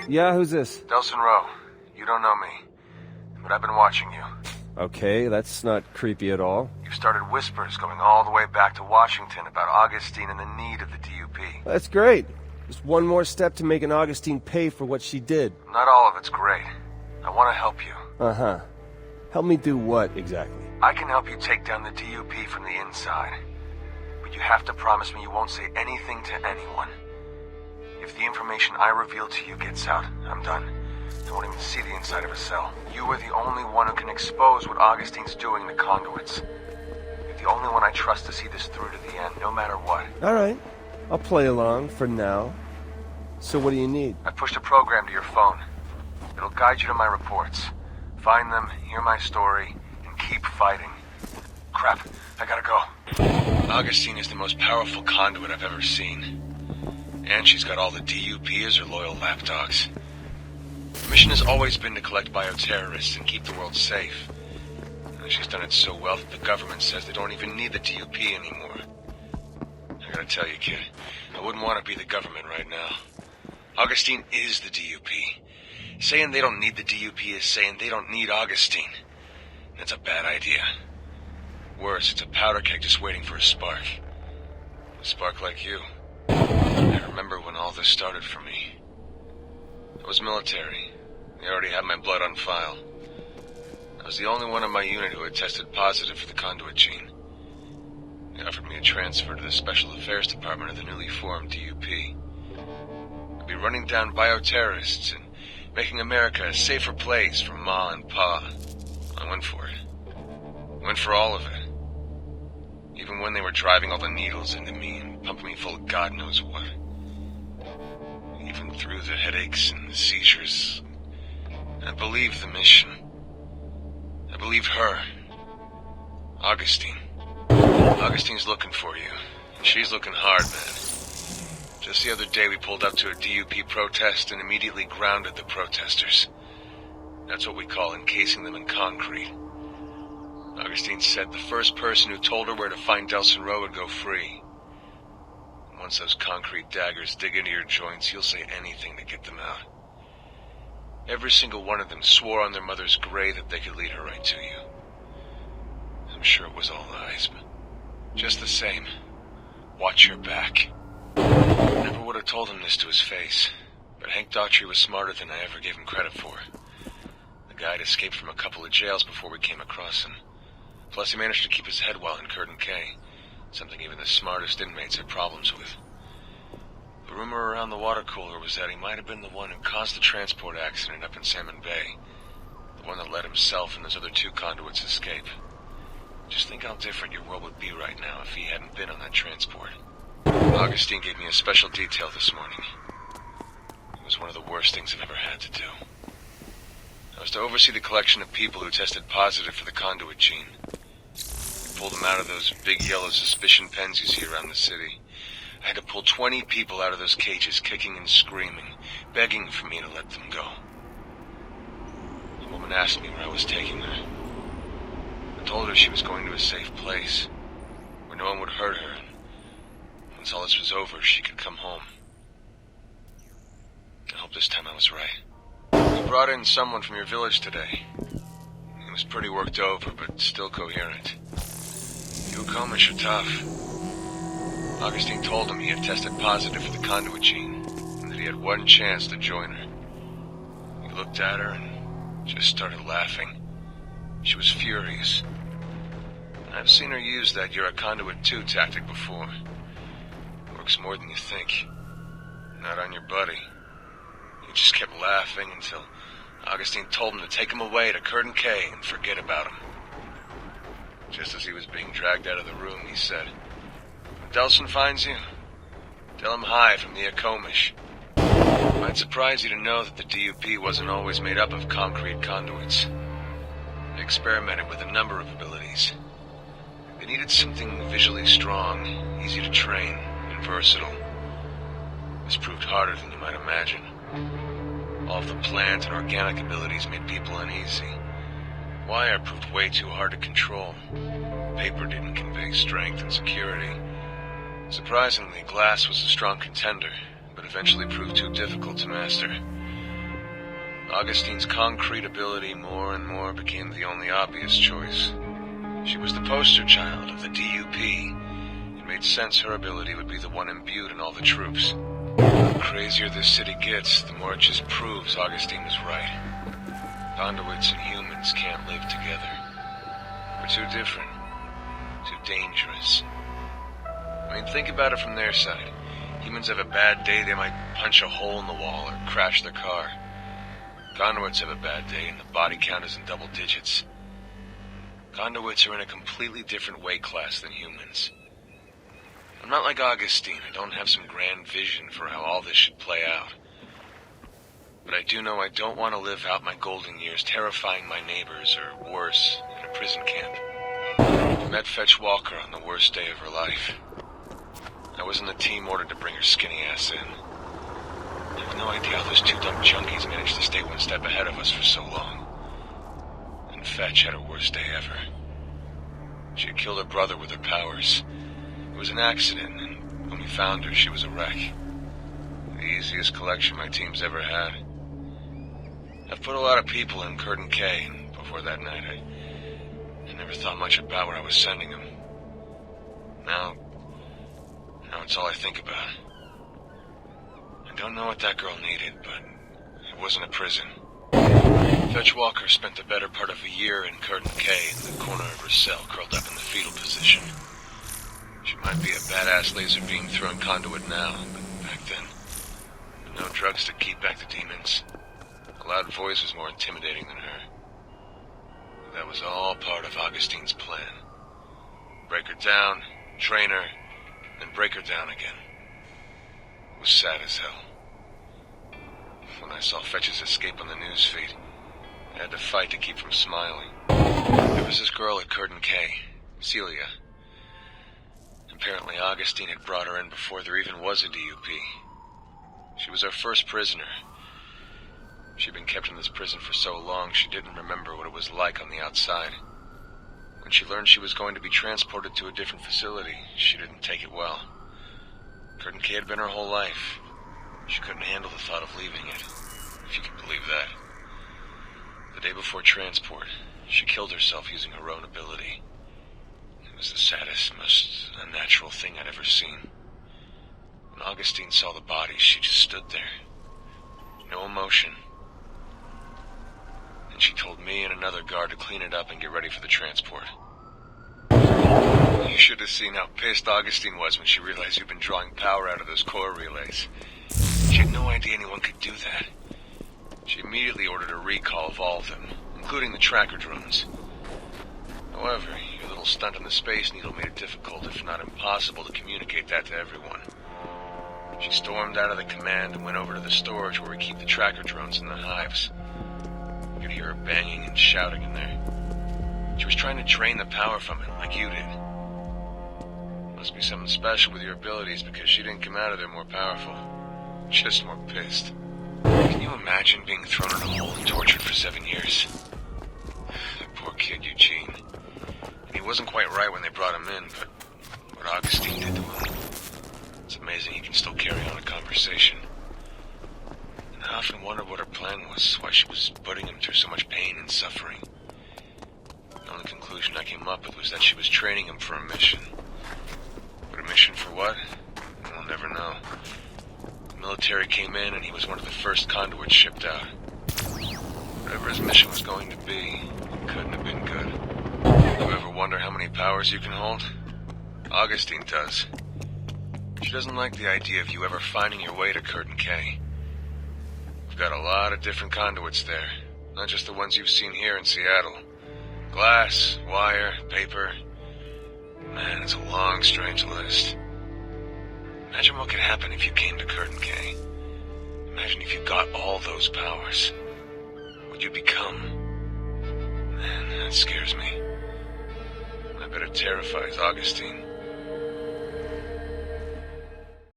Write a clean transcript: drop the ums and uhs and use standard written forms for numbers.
Yeah, who's this? Delson Rowe. You don't know me, but I've been watching you. Okay, that's not creepy at all. You've started whispers going all the way back to Washington about Augustine and the need of the DUP. That's great. Just one more step to making Augustine pay for what she did. Not all of it's great. I want to help you. Uh-huh. Help me do what, exactly? I can help you take down the DUP from the inside. But you have to promise me you won't say anything to anyone. If the information I reveal to you gets out, I'm done. I won't even see the inside of a cell. You are the only one who can expose what Augustine's doing in the conduits. You're the only one I trust to see this through to the end, no matter what. All right. I'll play along for now. So what do you need? I pushed a program to your phone. It'll guide you to my reports. Find them, hear my story, and keep fighting. Crap, I gotta go. Augustine is the most powerful conduit I've ever seen. And she's got all the DUP as her loyal lapdogs. The mission has always been to collect bioterrorists and keep the world safe. And she's done it so well that the government says they don't even need the DUP anymore. I gotta tell you, kid, I wouldn't want to be the government right now. Augustine is the DUP. Saying they don't need the DUP is saying they don't need Augustine. That's a bad idea. Worse, it's a powder keg just waiting for a spark. A spark like you. I remember when all this started for me. I was military. They already had my blood on file. I was the only one in my unit who had tested positive for the conduit gene. They offered me a transfer to the Special Affairs Department of the newly formed DUP. I'd be running down bioterrorists and making America a safer place for Ma and Pa. I went for it. Went for all of it. Even when they were driving all the needles into me and pumping me full of God knows what. Even through the headaches and the seizures. I believed the mission. I believed her. Augustine. Augustine's looking for you. And she's looking hard, man. Just the other day we pulled up to a DUP protest and immediately grounded the protesters. That's what we call encasing them in concrete. Augustine said the first person who told her where to find Delson Rowe would go free. And once those concrete daggers dig into your joints, you'll say anything to get them out. Every single one of them swore on their mother's grave that they could lead her right to you. I'm sure it was all lies, but just the same, watch your back. I never would have told him this to his face, but Hank Daughtry was smarter than I ever gave him credit for. The guy had escaped from a couple of jails before we came across him. Plus, he managed to keep his head well in Curtin K, something even the smartest inmates had problems with. The rumor around the water cooler was that he might have been the one who caused the transport accident up in Salmon Bay, the one that let himself and those other two conduits escape. Just think how different your world would be right now if he hadn't been on that transport. Augustine gave me a special detail this morning. It was one of the worst things I've ever had to do. I was to oversee the collection of people who tested positive for the conduit gene. Pull them out of those big yellow suspicion pens you see around the city. I had to pull 20 people out of those cages, kicking and screaming, begging for me to let them go. The woman asked me where I was taking her. I told her she was going to a safe place, where no one would hurt her, and once all this was over, she could come home. I hope this time I was right. We brought in someone from your village today. He was pretty worked over, but still coherent. You Comish are tough. Augustine told him he had tested positive for the conduit gene, and that he had one chance to join her. He looked at her and just started laughing. She was furious. I've seen her use that "you're a conduit too" tactic before. Works more than you think. Not on your buddy. He just kept laughing until Augustine told him to take him away to Curtin K and forget about him. Just as he was being dragged out of the room, he said, "When Delson finds you, tell him hi from the Akomish." It might surprise you to know that the DUP wasn't always made up of concrete conduits. They experimented with a number of abilities. They needed something visually strong, easy to train, and versatile. This proved harder than you might imagine. All of the plant and organic abilities made people uneasy. Wire proved way too hard to control. Paper didn't convey strength and security. Surprisingly, glass was a strong contender, but eventually proved too difficult to master. Augustine's concrete ability more and more became the only obvious choice. She was the poster child of the DUP. It made sense her ability would be the one imbued in all the troops. The crazier this city gets, the more it just proves Augustine was right. Conduits and humans can't live together. We're too different. Too dangerous. I mean, think about it from their side. Humans have a bad day, they might punch a hole in the wall or crash their car. Conduits have a bad day, and the body count is in double digits. Conduits are in a completely different weight class than humans. I'm not like Augustine. I don't have some grand vision for how all this should play out. But I do know I don't want to live out my golden years terrifying my neighbors, or worse, in a prison camp. I met Fetch Walker on the worst day of her life. I was in the team ordered to bring her skinny ass in. I have no idea how those two dumb junkies managed to stay one step ahead of us for so long. And Fetch had her worst day ever. She had killed her brother with her powers. It was an accident, and when we found her, she was a wreck. The easiest collection my team's ever had. I've put a lot of people in Curtin K, and before that night, I never thought much about where I was sending them. Now it's all I think about. I don't know what that girl needed, but it wasn't a prison. Fetch Walker spent the better part of a year in Curtin K in the corner of her cell, curled up in the fetal position. She might be a badass laser beam throwing conduit now, but back then, no drugs to keep back the demons. A loud voice was more intimidating than her. But that was all part of Augustine's plan. Break her down, train her, then break her down again. It was sad as hell. When I saw Fetch's escape on the newsfeed, I had to fight to keep from smiling. There was this girl at Curtin K, Celia. Apparently Augustine had brought her in before there even was a DUP. She was our first prisoner. She'd been kept in this prison for so long she didn't remember what it was like on the outside. When she learned she was going to be transported to a different facility, she didn't take it well. Curtin K had been her whole life. She couldn't handle the thought of leaving it, if you can believe that. The day before transport, she killed herself using her own ability. It was the saddest, most unnatural thing I'd ever seen. When Augustine saw the body, she just stood there. No emotion. And she told me and another guard to clean it up and get ready for the transport. You should have seen how pissed Augustine was when she realized you'd been drawing power out of those core relays. She had no idea anyone could do that. She immediately ordered a recall of all of them, including the tracker drones. However, your little stunt on the Space Needle made it difficult, if not impossible, to communicate that to everyone. She stormed out of the command and went over to the storage where we keep the tracker drones in the hives. You could hear her banging and shouting in there. She was trying to drain the power from it, like you did. Must be something special with your abilities, because she didn't come out of there more powerful. Just more pissed. Can you imagine being thrown in a hole and tortured for 7 years? That poor kid, Eugene. And he wasn't quite right when they brought him in, but what Augustine did to him, it's amazing he can still carry on a conversation. And I often wondered what her plan was, why she was putting him through so much pain and suffering. The only conclusion I came up with was that she was training him for a mission. But a mission for what? We'll never know. The military came in and he was one of the first conduits shipped out. Whatever his mission was going to be, it couldn't have been good. You ever wonder how many powers you can hold? Augustine does. She doesn't like the idea of you ever finding your way to Curtin K. We've got a lot of different conduits there, not just the ones you've seen here in Seattle. Glass, wire, paper. Man, it's a long, strange list. Imagine what could happen if you came to Curtin K. Imagine if you got all those powers. What you'd become. Man, that scares me. I bet it terrifies Augustine.